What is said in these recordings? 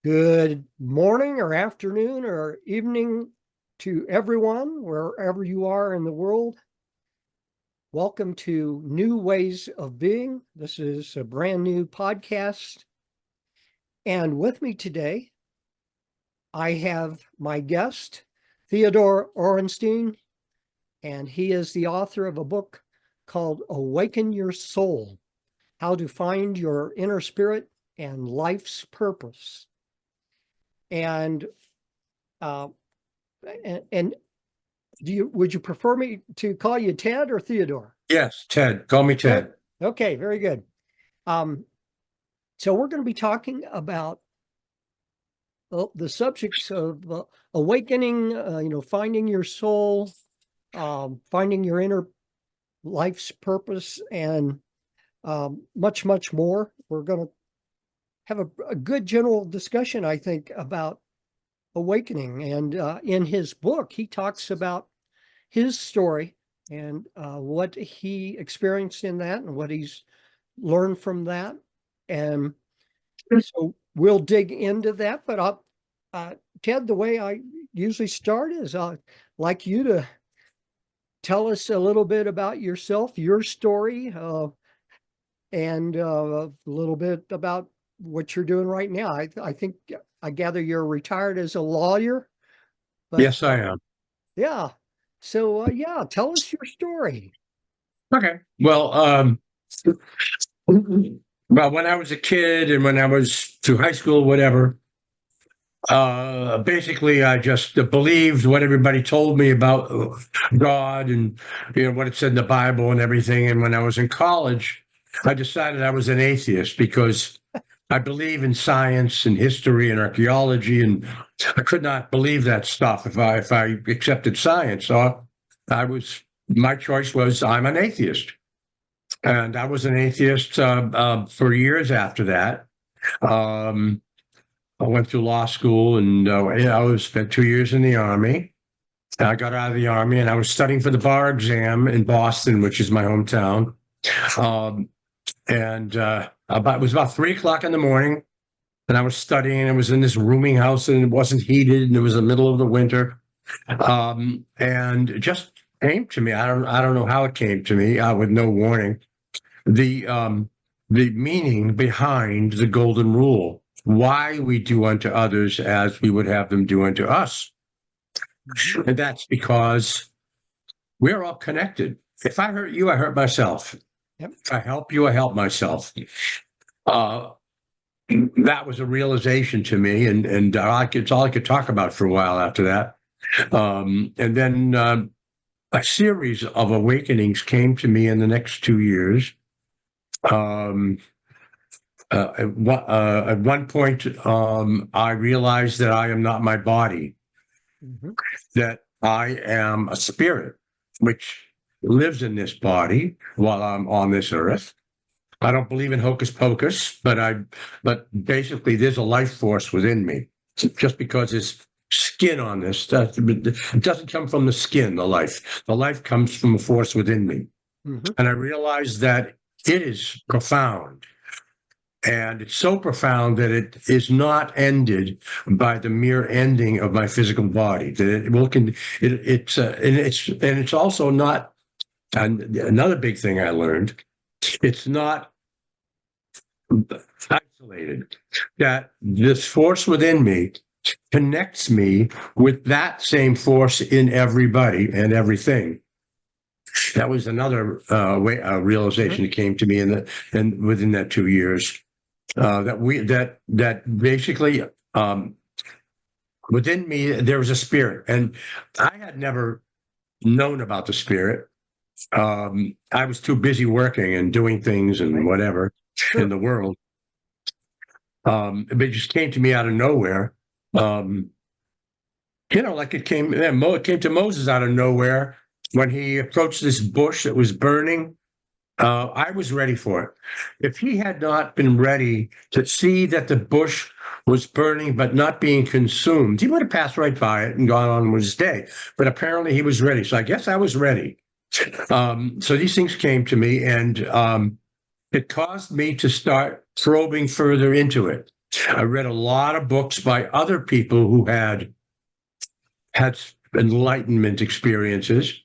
Good morning or afternoon or evening to everyone, wherever you are in the world. Welcome to New Ways of Being. This is a brand new podcast. And with me today, I have my guest, Theodore Orenstein, and he is the author of a book called Awaken Your Soul: How to Find Your Inner Spirit and Life's Purpose. And uh, and would you prefer me to call you Ted or Theodore? Yes, Ted. Call me Ted. Okay, very good. Um, so we're going to be talking about the subjects of awakening, finding your soul, finding your inner life's purpose, and much, much more. We're going to have a good general discussion, I think, about awakening. And in his book, he talks about his story and what he experienced in that and what he's learned from that. And so we'll dig into that. But Ted, the way I usually start is I'd like you to tell us a little bit about yourself, your story, and a little bit about what you're doing right now. I think I gather you're retired as a lawyer. But Yes, I am. yeah. So yeah, tell us your story. Okay. Well, when I was a kid and when I was through high school, whatever, basically I just believed what everybody told me about God and what it said in the Bible and everything. And when I was in college, I decided I was an atheist because I believe in science and history and archaeology, and I could not believe that stuff if I accepted science. So my choice was I'm an atheist, and I was an atheist for years after that. Um, I went through law school, and I spent 2 years in the Army. I got out of the Army, and I was studying for the bar exam in Boston, which is my hometown. It was about 3 o'clock in the morning, and I was studying. I was in this rooming house, and it wasn't heated, and it was the middle of the winter. And it just came to me. I don't know how it came to me with no warning. The meaning behind the golden rule, why we do unto others as we would have them do unto us. And that's because we're all connected. If I hurt you, I hurt myself. Yep. If I help you, I help myself. That was a realization to me, and it's all I could talk about for a while after that. And then a series of awakenings came to me in the next 2 years. At one point, I realized that I am not my body, that I am a spirit which lives in this body while I'm on this earth. I don't believe in hocus pocus, but basically there's a life force within me. Just because there's skin on this, it doesn't come from the skin, the life. The life comes from a force within me. Mm-hmm. And I realized that it is profound. And it's so profound that it is not ended by the mere ending of my physical body. That it will, and it's also not. And another big thing I learned, it's not isolated. That this force within me connects me with that same force in everybody and everything. That was another realization that came to me within that 2 years. That basically within me there was a spirit, and I had never known about the spirit. I was too busy working and doing things and whatever in the world. But it just came to me out of nowhere. Like it came to Moses out of nowhere when he approached this bush that was burning. I was ready for it. If he had not been ready to see that the bush was burning but not being consumed, he would have passed right by it and gone on with his day. But apparently he was ready. So I guess I was ready. So these things came to me, and it caused me to start probing further into it. I read a lot of books by other people who had enlightenment experiences,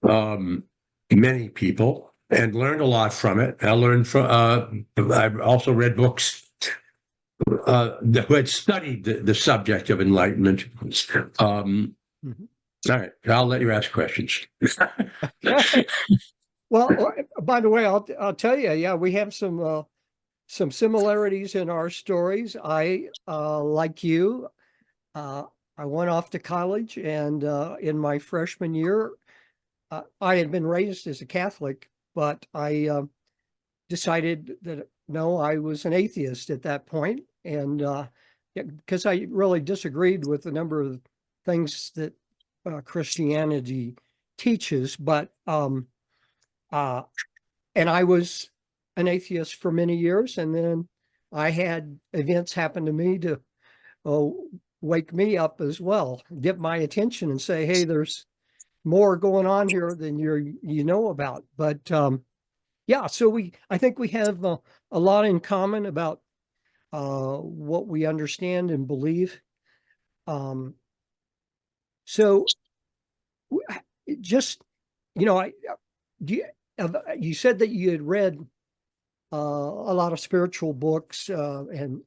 many people, and learned a lot from it. I learned from, I've also read books who had studied the subject of enlightenment. Mhm. All right, I'll let you ask questions. Well, by the way, I'll tell you, yeah, we have some similarities in our stories. I like you, uh, I went off to college, and in my freshman year, I had been raised as a Catholic, but I decided that no, I was an atheist at that point, and because I really disagreed with a number of things that Christianity teaches, but uh, and I was an atheist for many years, and then I had events happen to me to uh, wake me up as well, get my attention, and say, "Hey, there's more going on here than you know about." But yeah, so I think we have a lot in common about what we understand and believe. Um, so just I do you said that you had read a lot of spiritual books, and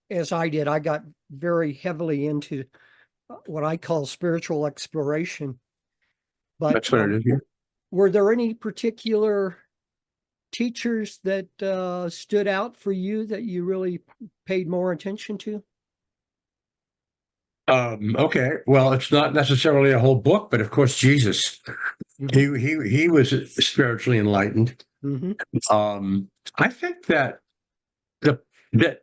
as I did, I got very heavily into what I call spiritual exploration. But That's what it is. Yeah. were there any particular teachers that stood out for you that you really paid more attention to? Okay, well, it's not necessarily a whole book, but of course, Jesus. Hmm. He was spiritually enlightened. Hmm. Um, I think that the that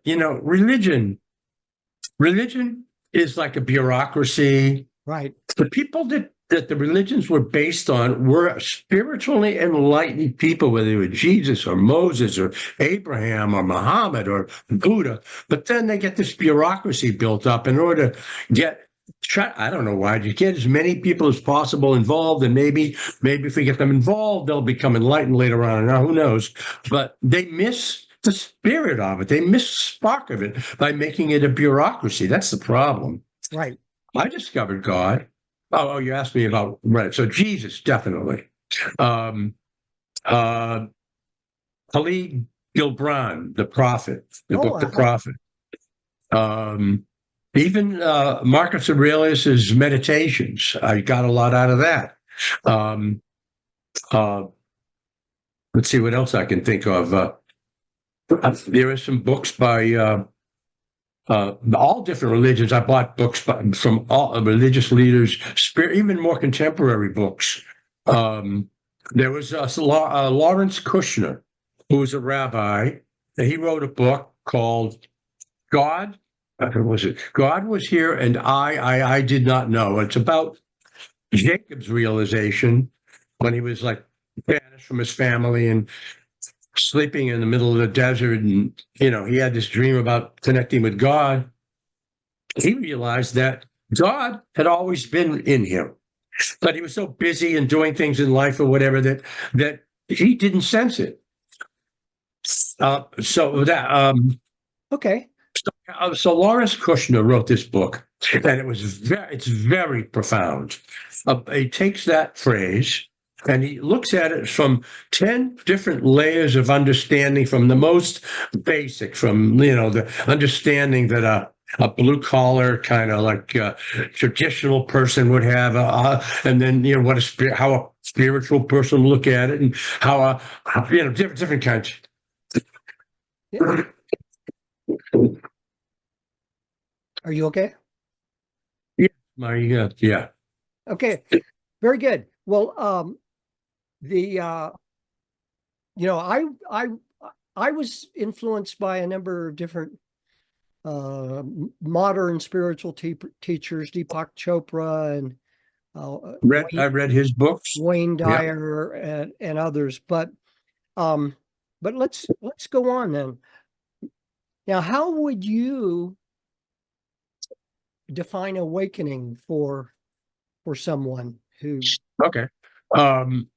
religion is like a bureaucracy. Right. The people that the religions were based on were spiritually enlightened people, whether they were Jesus or Moses or Abraham or Muhammad or Buddha. But then they get this bureaucracy built up in order to I don't know why, to get as many people as possible involved, and maybe if we get them involved, they'll become enlightened later on. Now, who knows? But they miss the spirit of it. They miss the spark of it by making it a bureaucracy. That's the problem. Right. I discovered God. You asked me about, right? So Jesus, definitely. Um, uh, Khalid Gibran, the prophet, the Oh, book, The Prophet. Um, Even Marcus Aurelius's Meditations. I got a lot out of that. Um, uh, let's see what else I can think of. There are some books by all different religions. I bought books from all religious leaders, even more contemporary books. There was Lawrence Kushner, who was a rabbi, and he wrote a book called God. What was it? God was here, and I did not know. It's about Jacob's realization when he was like banished from his family and sleeping in the middle of the desert, and he had this dream about connecting with God. He realized that God had always been in him, but he was so busy and doing things in life or whatever that he didn't sense it. So that okay. so Lawrence Kushner wrote this book, and it's very profound. He takes that phrase and he looks at it from 10 different layers of understanding, from the most basic, from the understanding that a blue collar kind of like traditional person would have, and then how a spiritual person would look at it, and how different kinds. Yeah. Are you okay? Yeah, yeah. Okay. Very good. Well, the I I was influenced by a number of different modern spiritual teachers, Deepak Chopra and I read his books. Wayne Yeah. Dyer and others. Um, but let's go on then. Now, how would you define awakening for someone who? Okay. Um,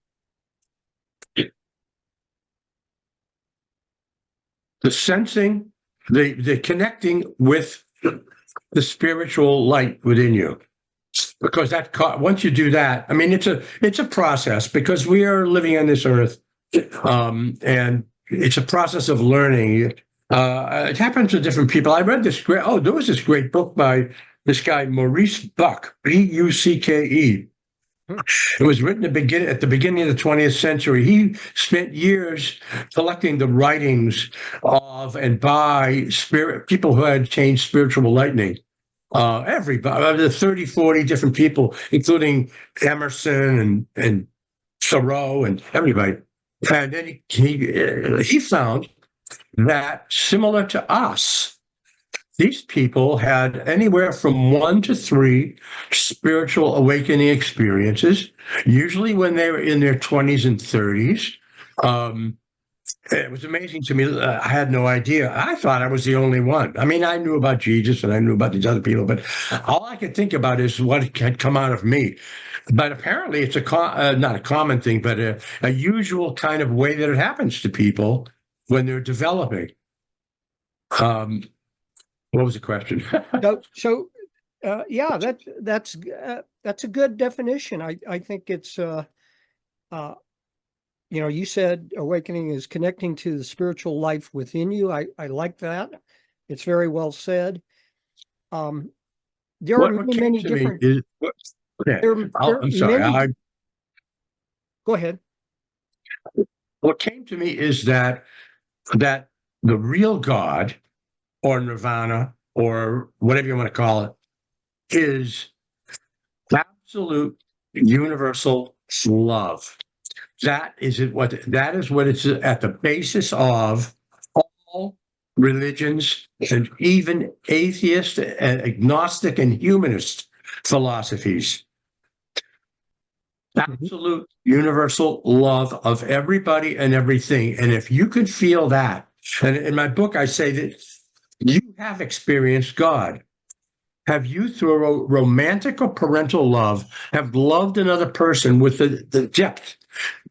the sensing the connecting with the spiritual light within you, because once you do that, I mean, it's a process, because we are living on this earth, and it's a process of learning. It happens to different people. I read there was this great book by this guy Maurice Bucke, Bucke. It was written at the beginning of the 20th century. He spent years collecting the writings of and by people who had attained spiritual enlightenment. Everybody, the 30, 40 different people, including Emerson and Thoreau and everybody. And then he found that, similar to us, these people had anywhere from 1 to 3 spiritual awakening experiences, usually when they were in their 20s and 30s. It was amazing to me. I had no idea. I thought I was the only one. I mean, I knew about Jesus and I knew about these other people, but all I could think about is what had come out of me. But apparently it's not a common thing, but a usual kind of way that it happens to people when they're developing. What was the question? Yeah, that's a good definition. I think it's you said awakening is connecting to the spiritual life within you. I like that. It's very well said. There are many different. I'm sorry. Go ahead. What came to me is that the real God, or nirvana, or whatever you want to call it, is absolute universal love. That is what it's at the basis of all religions, and even atheist and agnostic and humanist philosophies. Absolute universal love of everybody and everything. And if you could feel that, and in my book I say that you have experienced God. Have you, through a romantic or parental love, have loved another person with the depth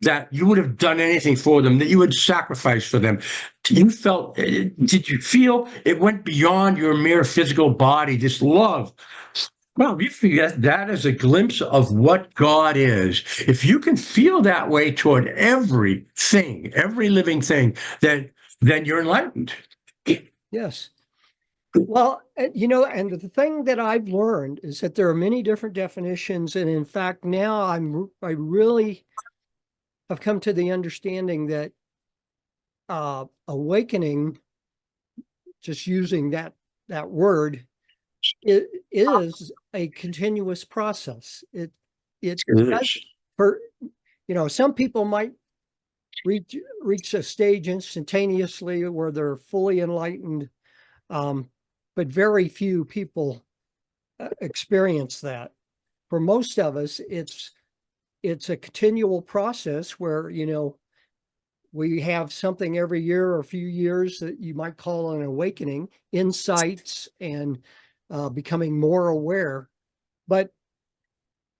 that you would have done anything for them, that you would sacrifice for them? Did you feel it went beyond your mere physical body, this love? Well, you feel that is a glimpse of what God is. If you can feel that way toward everything, every living thing, then you're enlightened. Yes. Well, and the thing that I've learned is that there are many different definitions. And in fact, now I really have come to the understanding that awakening, just using that word, it is a continuous process. It does, for some people might reach a stage instantaneously where they're fully enlightened. But very few people experience that. For most of us, it's a continual process where, we have something every year or a few years that you might call an awakening, insights, and becoming more aware. But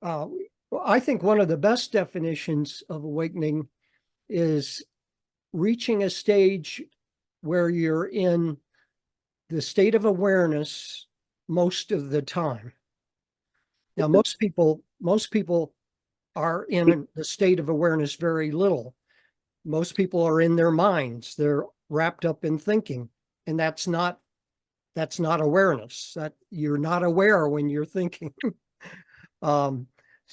I think one of the best definitions of awakening is reaching a stage where you're in the state of awareness most of the time. Now, most people are in the state of awareness very little. Most people are in their minds. They're wrapped up in thinking, and that's not awareness. That you're not aware when you're thinking. So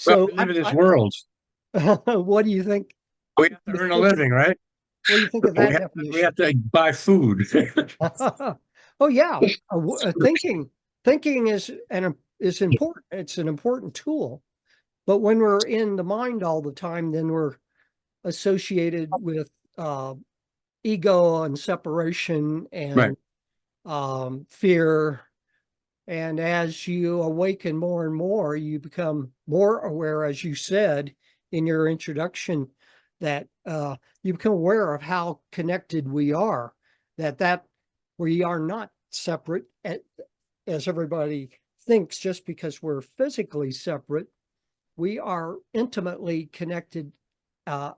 we live in this world. What do you think? We have to earn a living, right? What do you think of that definition? We have to buy food. Oh yeah, thinking is important. It's an important tool, but when we're in the mind all the time, then we're associated with ego and separation and fear. And as you awaken more and more, you become more aware, as you said in your introduction, that you become aware of how connected we are, that we are not separate as everybody thinks. Just because we're physically separate, we are intimately connected at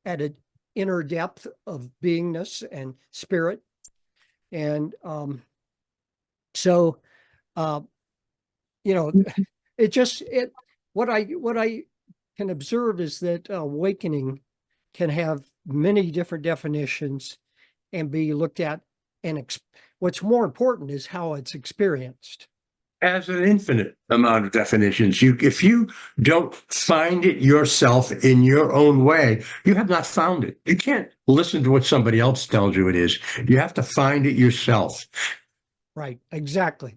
an inner depth of beingness and spirit. And so, you know, what I can observe is that awakening can have many different definitions and be looked at. And what's more important is how it's experienced. Has an infinite amount of definitions. If you don't find it yourself in your own way, you have not found it. You can't listen to what somebody else tells you it is. You have to find it yourself. Right, exactly.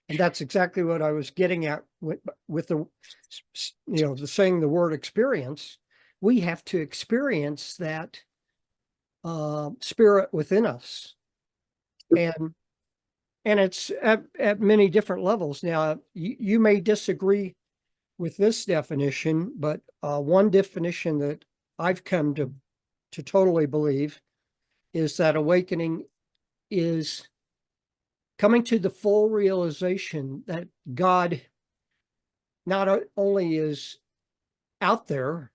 And that's exactly what I was getting at with the, the saying the word experience. We have to experience that spirit within us. And it's at many different levels. Now, you may disagree with this definition, but one definition that I've come to totally believe is that awakening is coming to the full realization that God not only is out there,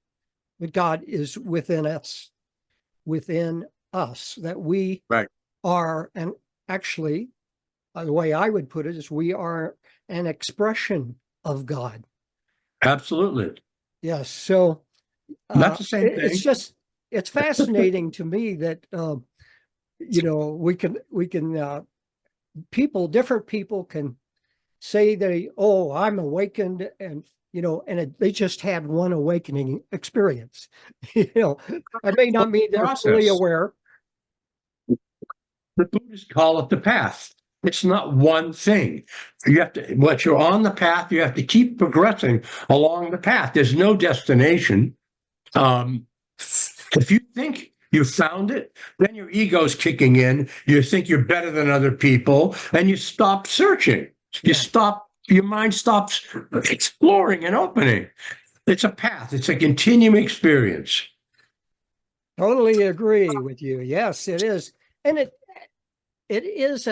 but God is within us, that we Right. are, and actually, the way I would put it is we are an expression of God. Absolutely. Yes. So That's the same thing. it's fascinating to me that, different people can say I'm awakened, and, they just had one awakening experience. I may not mean they're fully Process. aware. The Buddhists call it the path. It's not one thing. Once you're on the path, you have to keep progressing along the path. There's no destination. If you think you found it, then your ego's kicking in. You think you're better than other people, and you stop searching. Your mind stops exploring and opening. It's a path. It's a continuum experience. Totally agree with you. Yes, it is. And it is,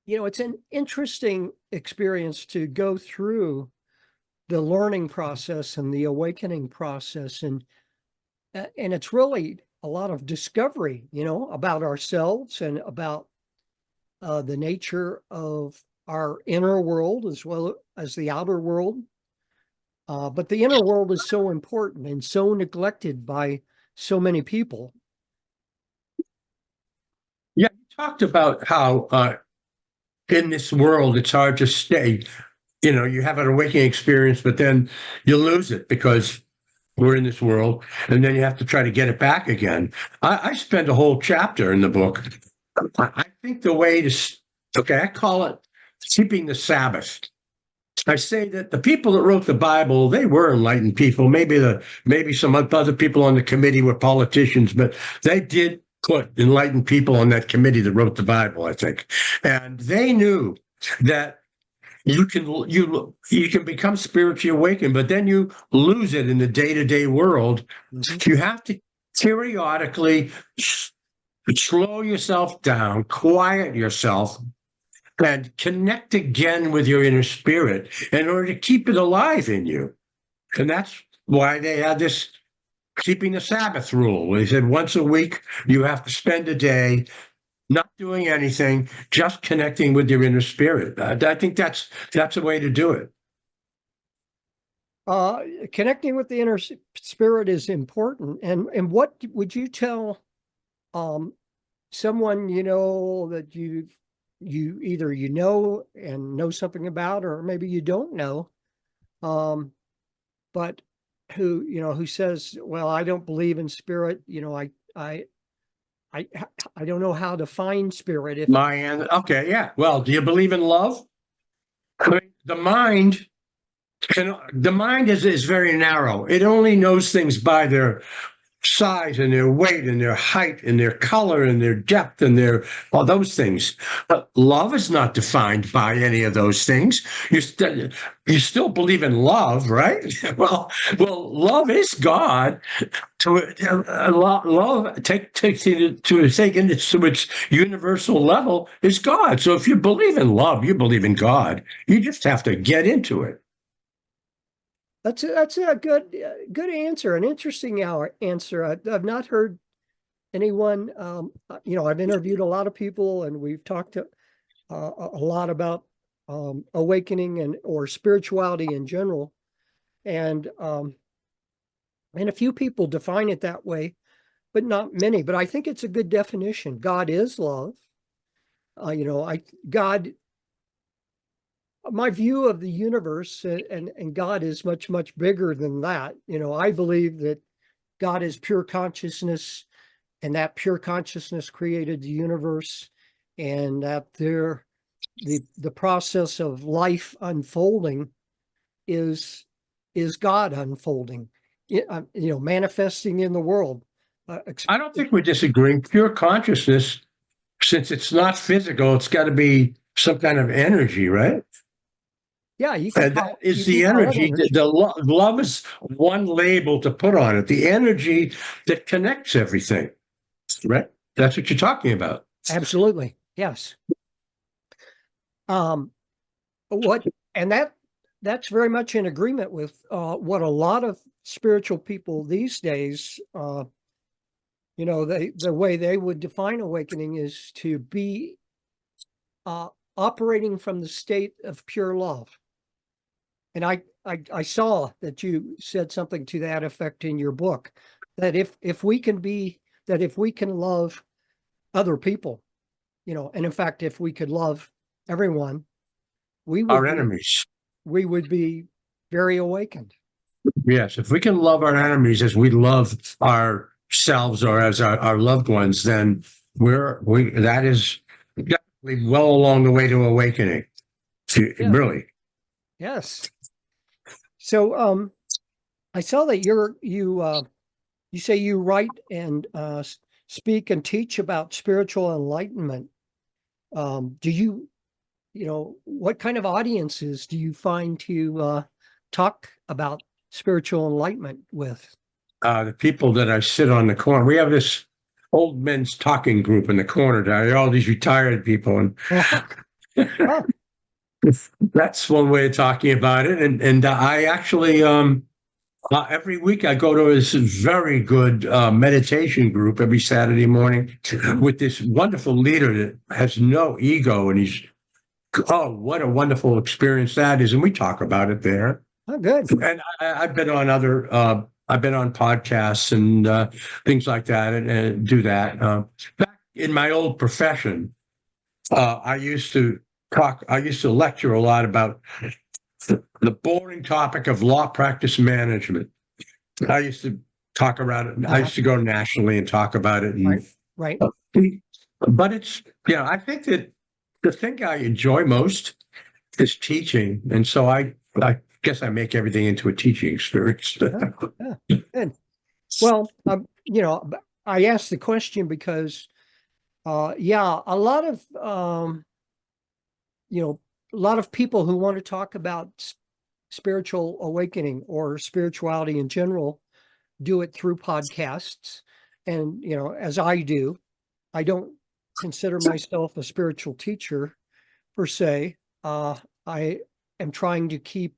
it's an interesting experience to go through the learning process and the awakening process. And it's really a lot of discovery, about ourselves and about the nature of our inner world as well as the outer world. But the inner world is so important and so neglected by so many people. Yeah, you talked about how in this world it's hard to stay. You have an awakening experience, but then you lose it because we're in this world, and then you have to try to get it back again. I spend a whole chapter in the book. I think the way I call it keeping the Sabbath. I say that the people that wrote the Bible, they were enlightened people. Maybe some other people on the committee were politicians, but they did put enlightened people on that committee that wrote the Bible, I think. And they knew that you can become spiritually awakened, but then you lose it in the day-to-day world. Mm-hmm. You have to periodically slow yourself down, quiet yourself, and connect again with your inner spirit in order to keep it alive in you. And that's why they had this keeping the Sabbath rule. They said once a week, you have to spend a day not doing anything, just connecting with your inner spirit. I think that's a way to do it. Connecting with the inner spirit is important. And what would you tell someone, that you either and know something about, or maybe you don't know, but who says, well, I don't believe in spirit, I don't know how to find spirit. Okay, yeah. Well, do you believe in love? I mean, the mind is very narrow. It only knows things by their size and their weight and their height and their color and their depth and all those things. But love is not defined by any of those things. You still believe in love, right? Well, love is God. Love taken to its universul level is God. So if you believe in love, you believe in God. You just have to get into it. That's a good answer, an interesting answer. I've not heard anyone, I've interviewed a lot of people, and we've talked a lot about awakening or spirituality in general. And a few people define it that way, but not many. But I think it's a good definition. God is love. God, my view of the universe and God is much, much bigger than that. I believe that God is pure consciousness, and that pure consciousness created the universe, and that the process of life unfolding is God unfolding, manifesting in the world. I don't think we're disagreeing. Pure consciousness, since it's not physical, it's got to be some kind of energy, right? Yeah, you And that is the energy. Love is one label to put on it. The energy that connects everything, right? That's what you're talking about. Absolutely, yes. That's very much in agreement with what a lot of spiritual people these days, the way they would define awakening is to be operating from the state of pure love. And I saw that you said something to that effect in your book, that if we can love other people, and in fact, if we could love everyone, Our enemies. we would be very awakened. Yes, if we can love our enemies as we love ourselves or as our loved ones, then that is definitely well along the way to awakening. Yeah. Really. Yes. So I saw that you say you write and speak and teach about spiritual enlightenment. What kind of audiences do you find to talk about spiritual enlightenment with? The people that I sit on the corner, we have this old men's talking group in the corner there, all these retired people. And Oh, that's one way of talking about it. And I actually, every week I go to this very good meditation group every Saturday morning with this wonderful leader that has no ego, and what a wonderful experience that is. And we talk about it there. oh, good. And I've been on I've been on podcasts and things like that, and do that. Back in my old profession, I used to lecture a lot about the boring topic of law practice management. I used to talk about it. I used to go nationally and talk about it. And, right. But it's, I think that the thing I enjoy most is teaching. And so I guess I make everything into a teaching experience. Yeah, good. Well, I asked the question because, a lot of, a lot of people who want to talk about spiritual awakening or spirituality in general do it through podcasts. And, as I do, I don't consider myself a spiritual teacher per se. I am trying to keep,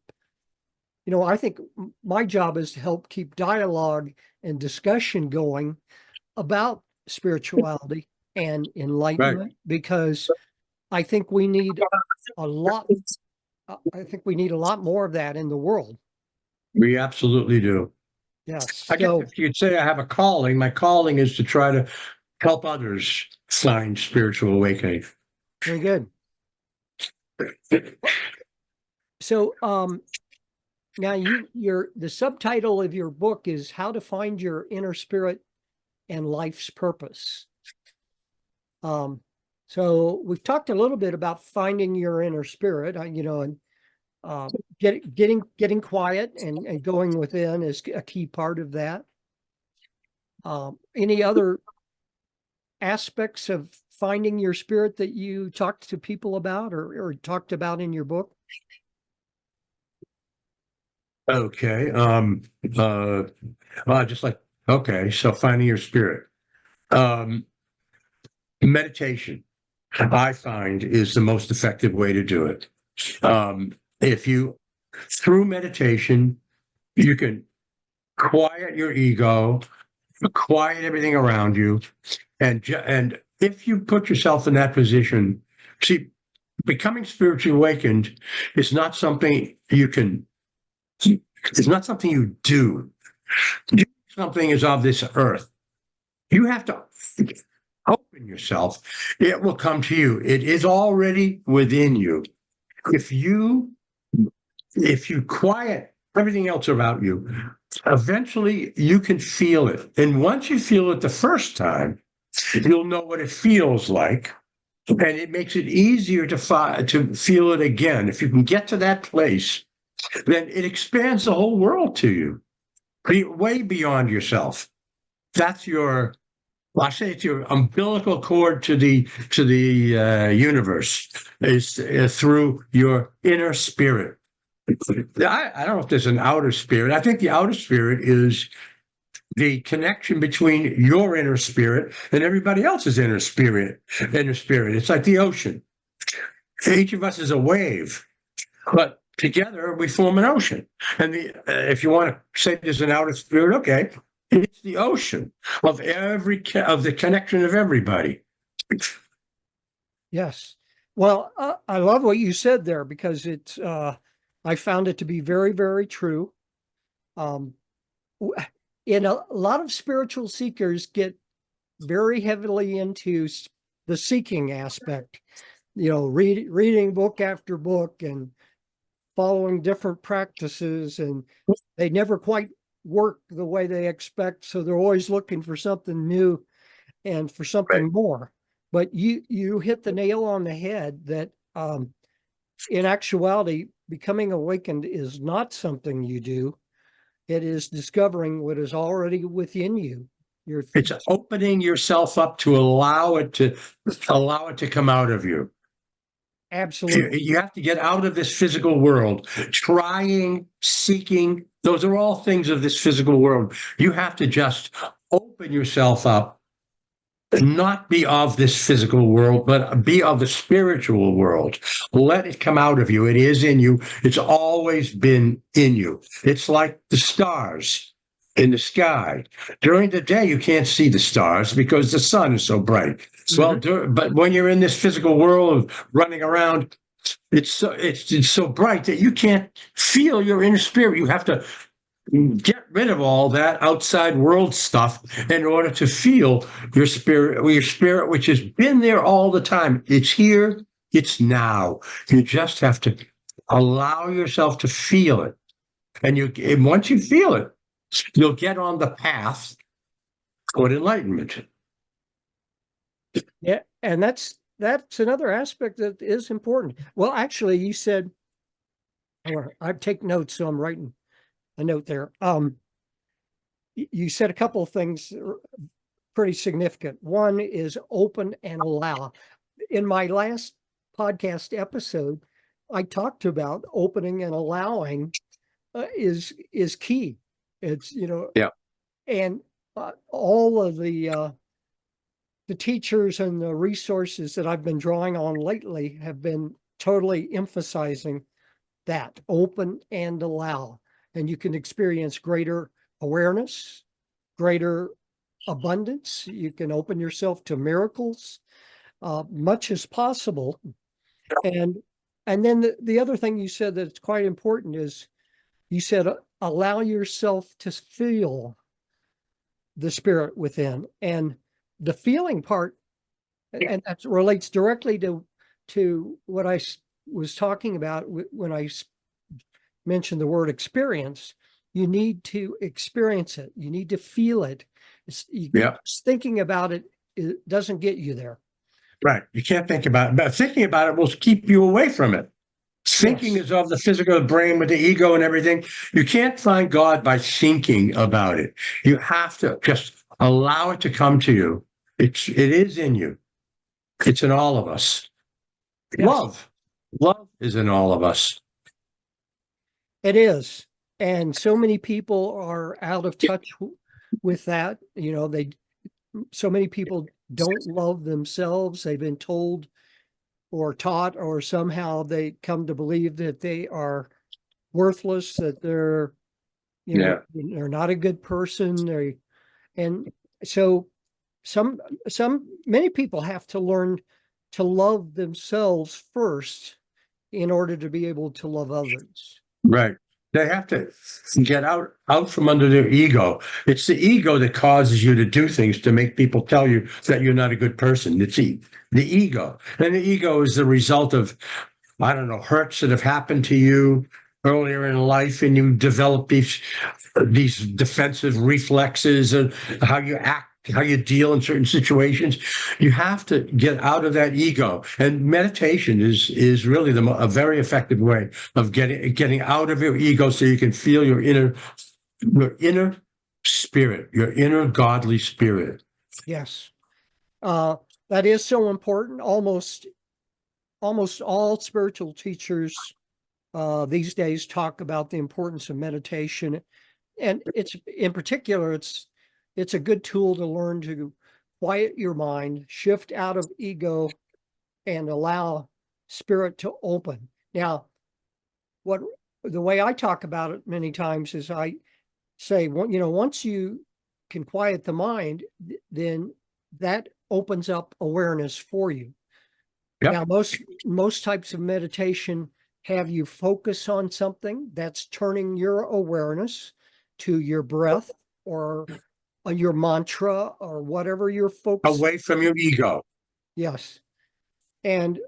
I think my job is to help keep dialogue and discussion going about spirituality and enlightenment, because I think we need a lot. I think we need a lot more of that in the world. We absolutely do. Yes. I guess if you'd say I have a calling, my calling is to try to help others find spiritual awakening. Very good. So, now the subtitle of your book is "How to Find Your Inner Spirit and Life's Purpose." So we've talked a little bit about finding your inner spirit, and getting quiet and going within is a key part of that. Any other aspects of finding your spirit that you talked to people about or talked about in your book? Okay. So finding your spirit. Meditation, I find, is the most effective way to do it. Through meditation, you can quiet your ego quiet everything around you, and if you put yourself in that position, see, becoming spiritually awakened is not something you can. It's not something you do. Something is of this earth. You have to open yourself. It will come to you. It is already within you. If you quiet everything else about you, eventually you can feel it. And once you feel it the first time, you'll know what it feels like. And it makes it easier to feel it again. If you can get to that place, then it expands the whole world to you, way beyond yourself. That's your, I say it's your umbilical cord to the universe, is through your inner spirit. I don't know if there's an outer spirit. I think the outer spirit is the connection between your inner spirit and everybody else's inner spirit. It's like the ocean. Each of us is a wave, but together we form an ocean. And if you want to say there's an outer spirit, okay, it's the ocean of the connection of everybody. Yes. Well, I love what you said there, because it's, I found it to be very, very true. In a lot of spiritual seekers get very heavily into the seeking aspect, reading book after book and following different practices, and they never quite work the way they expect. So they're always looking for something new and for something more. But you hit the nail on the head that in actuality, becoming awakened is not something you do. It is discovering what is already within you. It's opening yourself up to allow it to come out of you. Absolutely. You have to get out of this physical world. Trying, seeking, those are all things of this physical world. You have to just open yourself up, not be of this physical world, but be of the spiritual world. Let it come out of you. It is in you. It's always been in you. It's like the stars in the sky. During the day, you can't see the stars because the sun is so bright. Well, but when you're in this physical world of running around, it's so bright that you can't feel your inner spirit. You have to get rid of all that outside world stuff in order to feel your spirit, which has been there all the time. It's here. It's now. You just have to allow yourself to feel it. And once you feel it, you'll get on the path toward enlightenment. Yeah, and that's another aspect that is important. Well, actually, you said, I take notes, so I'm writing a note there. You said a couple of things pretty significant. One is open and allow. In my last podcast episode, I talked about opening and allowing is key. It's, yeah. And all of the teachers and the resources that I've been drawing on lately have been totally emphasizing that open and allow, and you can experience greater awareness, greater abundance. You can open yourself to miracles, much as possible. And then the other thing you said that's quite important is you said allow yourself to feel the spirit within. And the feeling part, and that relates directly to what I was talking about when I mentioned the word experience. You need to experience it. You need to feel it. Just thinking about it doesn't get you there. Right. You can't think about it. But thinking about it will keep you away from it. Thinking is of the physical brain with the ego and everything. You can't find God by thinking about it. You have to just allow it to come to you. It is in you. It's in all of us. Yes. Love is in all of us. It is. And so many people are out of touch with that. So many people don't love themselves. They've been told or taught, or somehow they come to believe that they are worthless, that they're, they're not a good person. And so many people have to learn to love themselves first in order to be able to love others. Right. They have to get out from under their ego. It's the ego that causes you to do things to make people tell you that you're not a good person. It's the ego. And the ego is the result of, I don't know, hurts that have happened to you earlier in life, and you develop these defensive reflexes and how you act, how you deal in certain situations. You have to get out of that ego, and meditation is really a very effective way of getting out of your ego, so you can feel your inner spirit, your inner godly spirit. Yes. That is so important. Almost all spiritual teachers these days talk about the importance of meditation, and it's in particular, it's a good tool to learn to quiet your mind, shift out of ego, and allow spirit to open. Now, the way I talk about it many times is I say, once you can quiet the mind, then that opens up awareness for you. Yep. Now, most types of meditation have you focus on something that's turning your awareness to your breath or your mantra or whatever you're focused. Away from your ego. Yes. And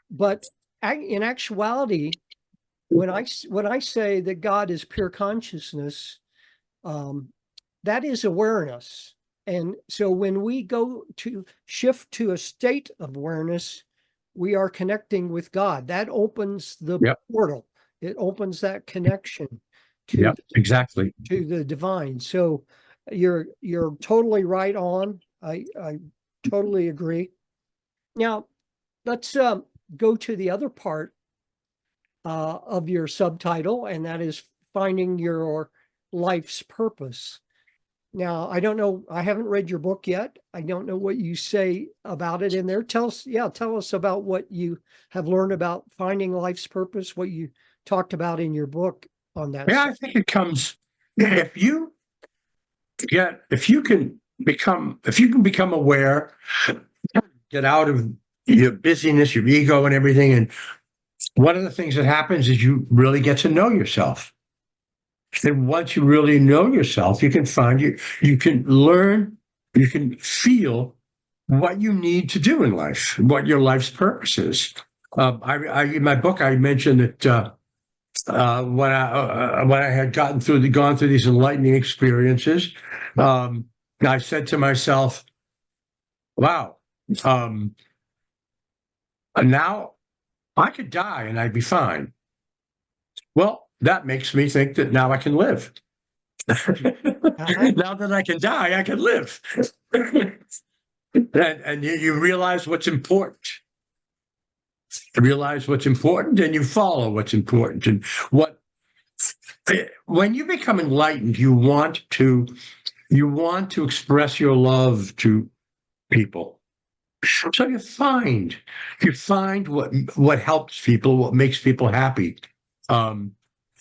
but in actuality, when I say that God is pure consciousness, that is awareness. And so when we go to shift to a state of awareness, we are connecting with God. That opens the portal. It opens that connection to exactly to the divine. So you're totally right on. I totally agree. Now let's go to the other part of your subtitle, and that is finding your life's purpose. Now, I don't know, I haven't read your book yet. I don't know what you say about it in there. Tell us about what you have learned about finding life's purpose, what you talked about in your book on that. Yeah, I think it comes if you can become aware, get out of your busyness, your ego and everything. And one of the things that happens is you really get to know yourself. And once you really know yourself, you can you can learn, you can feel what you need to do in life, what your life's purpose is. In my book, I mentioned that when I had gone through these enlightening experiences, I said to myself, "Wow, now I could die and I'd be fine." Well, that makes me think that now I can live. Now that I can die, I can live. And you realize what's important. You realize what's important, and you follow what's important. And when you become enlightened, you want to express your love to people. So you find what helps people, what makes people happy.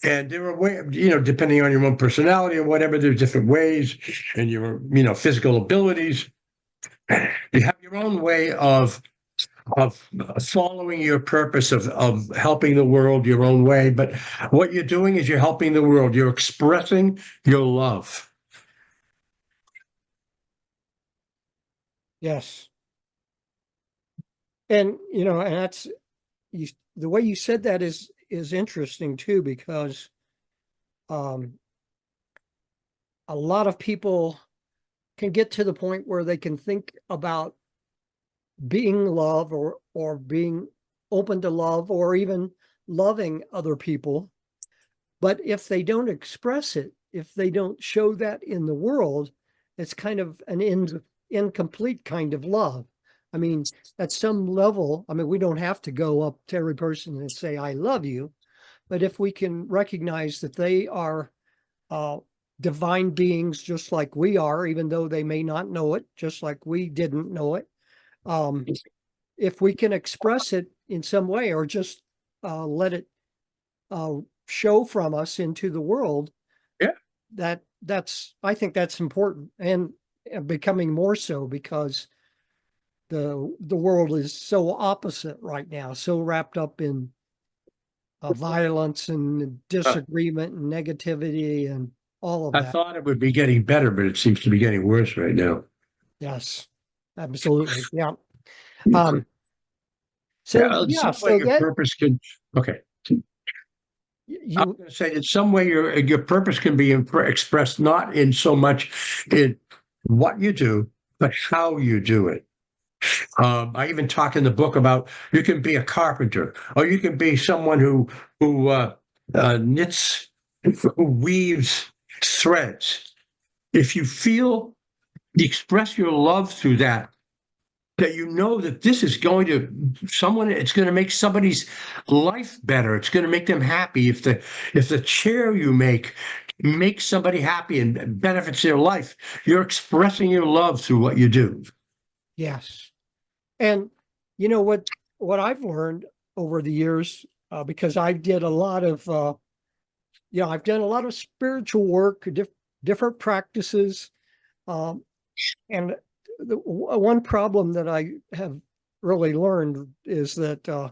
And there are ways, depending on your own personality or whatever, there's different ways, and your, physical abilities. You have your own way of following your purpose of helping the world your own way. But what you're doing is you're helping the world. You're expressing your love. Yes. And, and that's the way you said that is interesting too, because a lot of people can get to the point where they can think about being love or being open to love or even loving other people. But if they don't express it, if they don't show that in the world, it's kind of an incomplete kind of love. I mean, at some level, we don't have to go up to every person and say, "I love you." But if we can recognize that they are divine beings just like we are, even though they may not know it, just like we didn't know it, if we can express it in some way or just let it show from us into the world, Yeah, I think that's important. And becoming more so because the world is so opposite right now, so wrapped up in violence and disagreement and negativity and all of I that. thought it would be getting better, but it seems to be getting worse right now. Yes, absolutely. Yeah. Yeah, So in yeah, some way so your that purpose can, okay. I was you, going to say that some way your purpose can be expressed not in so much in what you do, but how you do it. I even talk in the book about you can be a carpenter, or you can be someone who knits, who weaves threads. If you feel, you express your love through that, that you know that this is going to someone, it's going to make somebody's life better. It's going to make them happy. If the chair you make makes somebody happy and benefits their life, you're expressing your love through what you do. yes. And you know what I've learned over the years, because I did a lot of I've done a lot of spiritual work, different practices, um, and one problem that I have really learned is that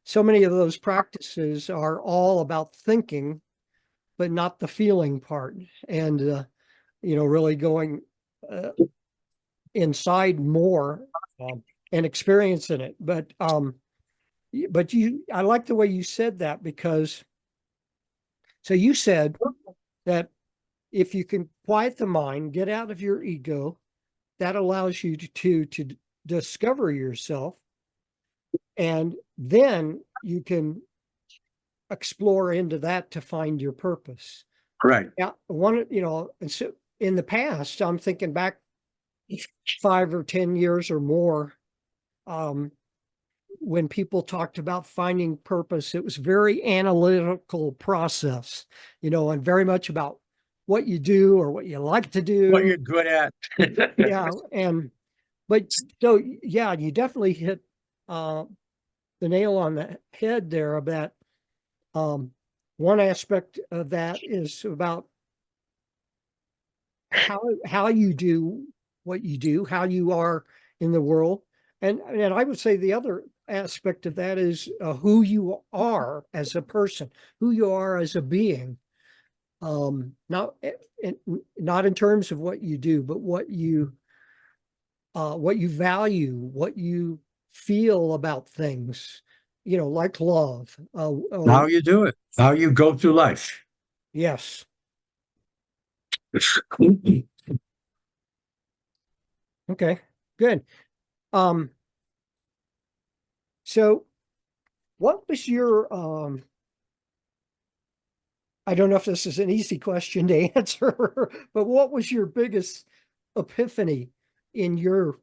so many of those practices are all about thinking, but not the feeling part, and really going uh, inside more, and experiencing it. But I like the way you said that, because so you said that if you can quiet the mind, get out of your ego, that allows you to discover yourself, and then you can explore into that to find your purpose. Right. Yeah, and so in the past, I'm thinking back 5 or 10 years or more, um, when people talked about finding purpose, it was very analytical process, and very much about what you do or what you like to What do. you're good at. Yeah, but so yeah, you definitely hit uh, the nail on the head there of that. Um, One aspect of that is about how you do what you do, how you are in the world, and I would say the other aspect of that is who you are as a person, who you are as a being. Not not in terms of what you do, but what you value, what you feel about things, like love. How you do it, how you go through life. Yes. Okay. Good. Um, so what was your I don't know if this is an easy question to answer, but what was your biggest epiphany in your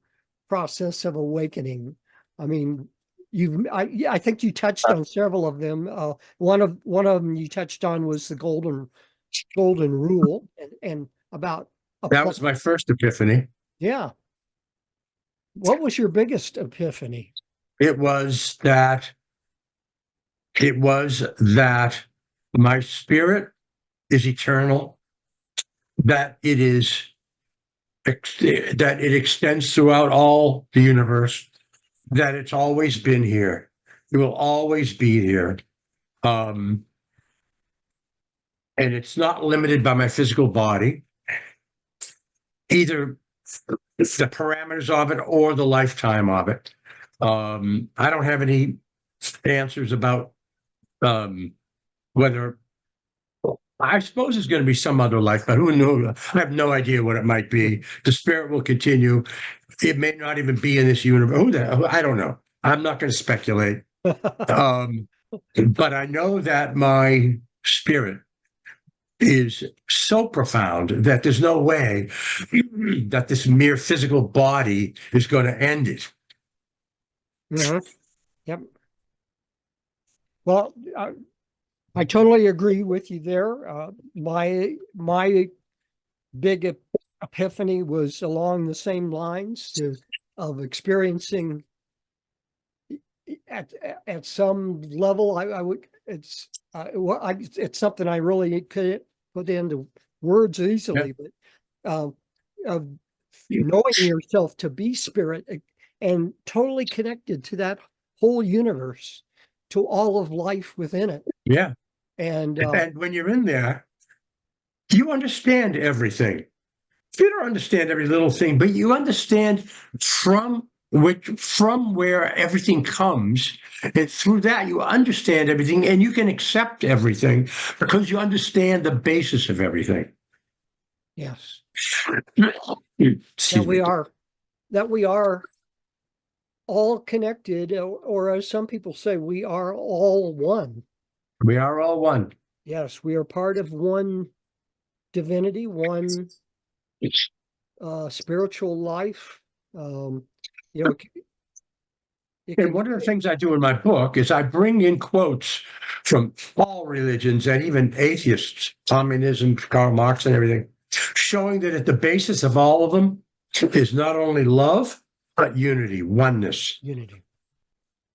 process of awakening? I mean, yeah, I think you touched on several of them. One of them you touched on was the golden rule, and about That apply. was my first epiphany. Yeah. What was your biggest epiphany? It was that it was that my spirit is eternal, that that it extends throughout all the universe, that it's always been here. It will always be here. Um, and it's not limited by my physical body, either the parameters of it or the lifetime of it. I don't have any answers about whether I suppose it's going to be some other life, but who knows? I have no idea what it might be. The spirit will continue. It may not even be in this universe. I don't know. I'm not going to speculate. Um, but I know that my spirit is so profound that there's no way that this mere physical body is going to end it. Mhm. Yep. Well, I totally agree with you there. My big epiphany was along the same lines of experiencing at some level. I would it's something I really couldn't put into words Yeah. easily, but of knowing yourself to be spirit and totally connected to that whole universe, to all of life within it. Yeah. And And when you're in there, you understand everything. You don't understand every little thing, but you understand from where everything comes, and through that you understand everything, and you can accept everything because you understand the basis of everything. yes, Excuse me. that we are all connected, or as some people say, we are all one. We are all one. Yes, we are part of one divinity, one spiritual life. You know, it And can, one of the things I do in my book is I bring in quotes from all religions and even atheists, communism, Karl Marx, and everything, showing that at the basis of all of them is not only love, but unity, oneness. unity.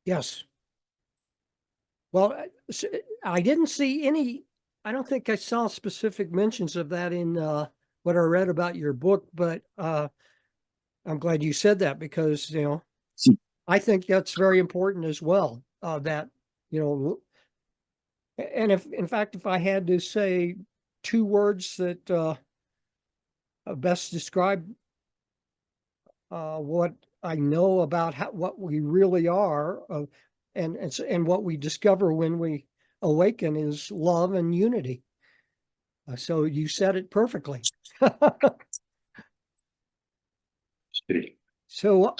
Yes. Well, I didn't see any, I don't think I saw specific mentions of that in what I read about your book, but I'm glad you said that because, you know, I think that's very important as well. That, you know, and if, in fact, if I had to say two words that best describe what I know about what we really are, and what we discover when we awaken is love and unity. So you said it perfectly. So,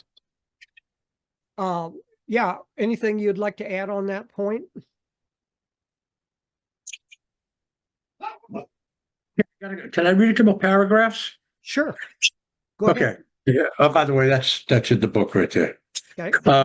uh, yeah, anything you'd like to add on that point? Can I read a couple paragraphs? Sure. Go ahead. Okay. Yeah. Oh, by the way, that's in the book right there. Okay.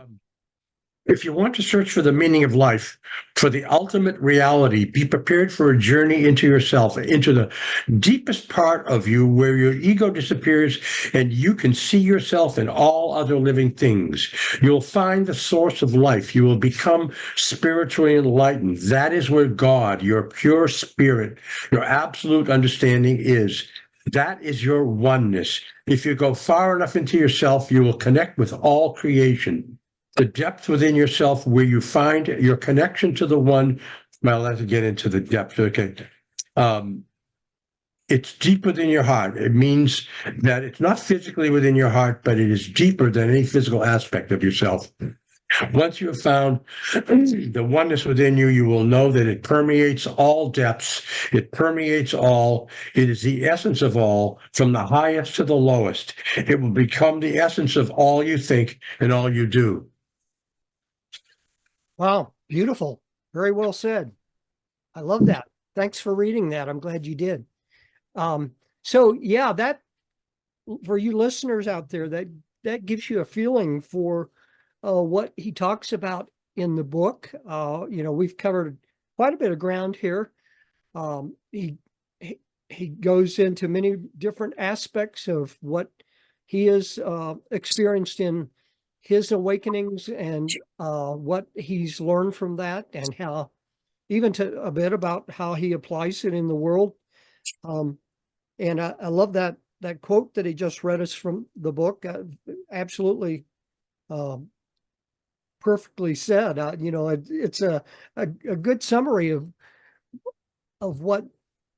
If you want to search for the meaning of life, for the ultimate reality, be prepared for a journey into yourself, into the deepest part of you where your ego disappears and you can see yourself in all other living things. You'll find the source of life. You will become spiritually enlightened. That is where God, your pure spirit, your absolute understanding is. That is your oneness. If you go far enough into yourself, you will connect with all creation. The depth within yourself where you find your connection to the one. Well, let's get into the depth. Okay. It's deep within your heart. It means that it's not physically within your heart, but it is deeper than any physical aspect of yourself. Once you have found the oneness within you, you will know that it permeates all depths. It permeates all. It is the essence of all, from the highest to the lowest. It will become the essence of all you think and all you do. Wow. Beautiful. Very well said. I love that. Thanks for reading that. I'm glad you did. So yeah, that for you listeners out there, that gives you a feeling for what he talks about in the book. You know, we've covered quite a bit of ground here. He goes into many different aspects of what he has experienced in his awakenings and what he's learned from that, and how even to a bit about how he applies it in the world. And I love that quote that he just read us from the book. Absolutely perfectly said. You know, it's a good summary of what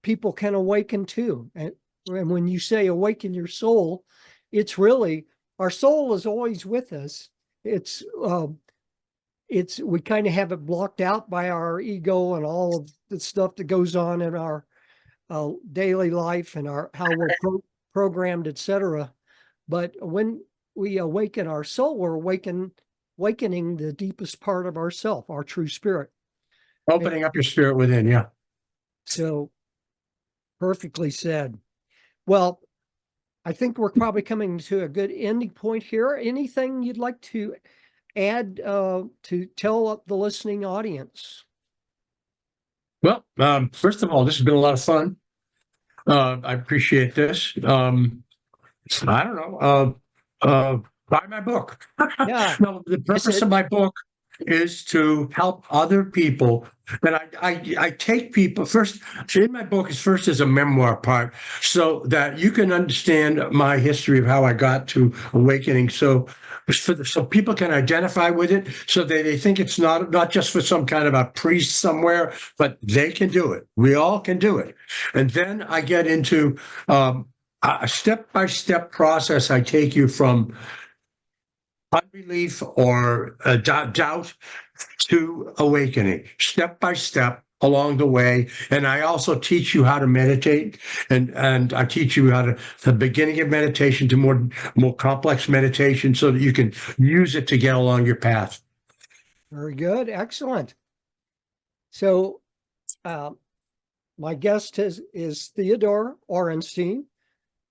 people can awaken to. And when you say awaken your soul, it's really, our soul is always with us. It's we kind of have it blocked out by our ego and all of the stuff that goes on in our daily life and how we're programmed, etc. But when we awaken our soul, we're awakening the deepest part of ourself, our true spirit. Opening up your spirit within, yeah. So perfectly said. Well, I think we're probably coming to a good ending point here. Anything you'd like to add to tell the listening audience? Well, first of all, this has been a lot of fun. I appreciate this. I don't know. Buy my book. Yeah. No, the purpose of my book is to help other people. And I take people first. In my book is first as a memoir part, so that you can understand my history of how I got to awakening. So people can identify with it, so they think it's not just for some kind of a priest somewhere, but they can do it. We all can do it. And then I get into a step-by-step process. I take you from unbelief or doubt to awakening, step by step along the way. And I also teach you how to meditate, and I teach you how to the beginning of meditation to more complex meditation, so that you can use it to get along your path. Very good. Excellent. So my guest is Theodore Orenstein.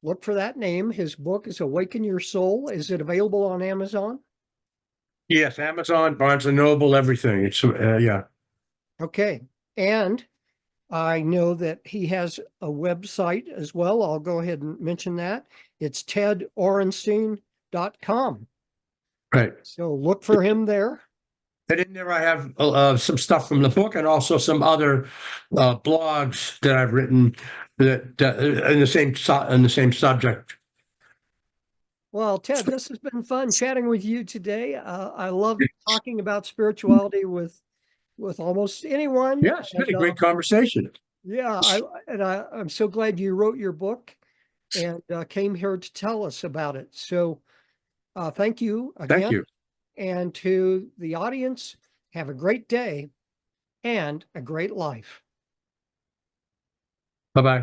Look for that name. His book is Awaken Your Soul. Is it available on Amazon? Yes, Amazon, Barnes and Noble, everything. It's yeah. Okay. And I know that he has a website as well. I'll go ahead and mention that. It's tedorenstein.com. Right. So look for him there. And in there, I have some stuff from the book, and also some other blogs that I've written that in the same subject. Well, Ted, this has been fun chatting with you today. I love talking about spirituality with almost anyone. Yeah, it's been a And, great conversation. yeah, I'm so glad you wrote your book and came here to tell us about it. So thank you again. Thank you. And to the audience, have a great day and a great life. Bye-bye.